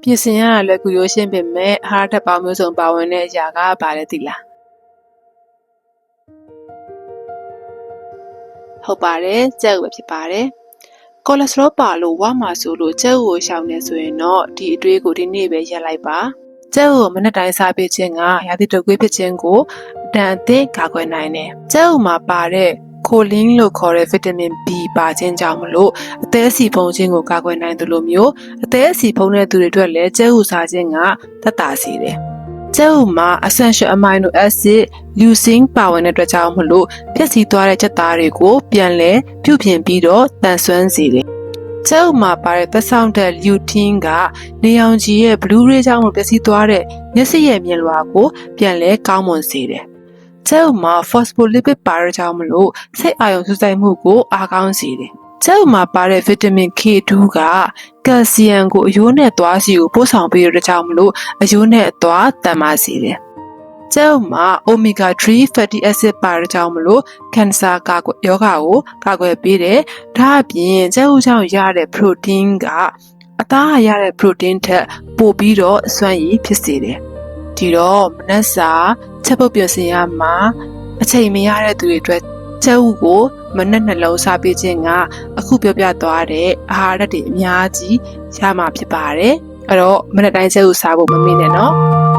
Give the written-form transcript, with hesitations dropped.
ပြင်ဆင်ရတာလည်းကုရိုးရှင်းပင်မဲ့အာဟာရဓာတ်ပေါင်းမျိုးစုံပါဝင်တဲ့အရာကဘာလဲသိလားဟုတ်ပါတယ်ကြက်ဥပဲဖြစ်ပါတယ်ကိုလက်စထရောပါလို့ဝါမှာဆိုလို့ကြက်ဥကိုရှောင်နေဆိုရင်တော့ဒီအတွေးကိုဒီနေ့ပဲရပ်လိုက်ပါကြက်ဥကိုမနေ့တိုင်းစားပေးခြင်းကရာသီတုပ်ကွေးဖြစ်ခြင်းကိုအတန်အသင့်ကာကွယ်နိုင်တယ်ကြက်ဥမှာပါတဲ့ခိုလင်းလို့ခေါ်တဲ့ဗီတာမင် B ပါခြင်းကြောင့်မလို့အသေးအစီဖုံးခြင်းကိုကာကွယ်နိုင်သလိုမျိုးအသေးအစီဖုံးတဲ့သူတွေအတွက်လည်းကြက်ဥစားခြင်းကသက်သာစေတယ်ကျုပ်မှာ essential amino acid leucine ပါဝင်တဲ့အတွက်ကြောင့်မလို့ပျက်စီးသွားတဲ့chấtသားတွေကိုပြန်လဲပြုပြင်ပြီးတော့တန်ဆွမ်းစေတယ်။ကျုပ်မှာပါတဲ့သက်ဆောင်တဲ့ lutein ကနေရောင်ခြည်ရဲ့ blue ray ကြောင့်ပျက်စီးသွားတဲ့မျက်စိရဲ့မြင်လွှာကိုပြန်လဲကောင်းမွန်စေတယ်။ကျုပ်မှာ phospholipid ပါတဲ့ကြောင့်မလို့စိတ်အာရုံစူးစိုက်မှုကိုအားကောင်းစေတယ်။ကျုပ်မှာပါတဲ့ vitamin K2 ကကယ်လ်ဆီယမ်ကိုအယိုးနဲ့သွားစီကိုပို့ဆောင်ပေးရတဲ့ကြောင့်မလို့အယိုးနဲ့သွားတန်ပါစေတယ်။ကျုပ်မှာ omega 3 fatty acid ပါတဲ့ကြောင့်မလို့ကင်ဆာယောဂါကိုကာကွယ်ပေးတယ်။ဒါအပြင်ကျုပ်ကြောင့်ရတဲ့ protein ကအသားရတဲ့ protein ထက်ပိုပြီးတော့အစွမ်းရည်ဖြစ်စေတယ်။ဒီတော့မနက်စာချက်ပုတ်ပြင်ဆင်ရမှာအချိန်မရတဲ့သူတွေအတွက်ကျုပ်ကိုမနက်နှလုံးစားပေးခြင်းကအခုပြောပြသွားတဲ့အာဟာရဓာတ်တွေအများကြီးရမှာဖြစ်ပါတယ်အဲ့တော့မနက်တိုင်းကျုပ်စားဖို့မမေ့နဲ့နော်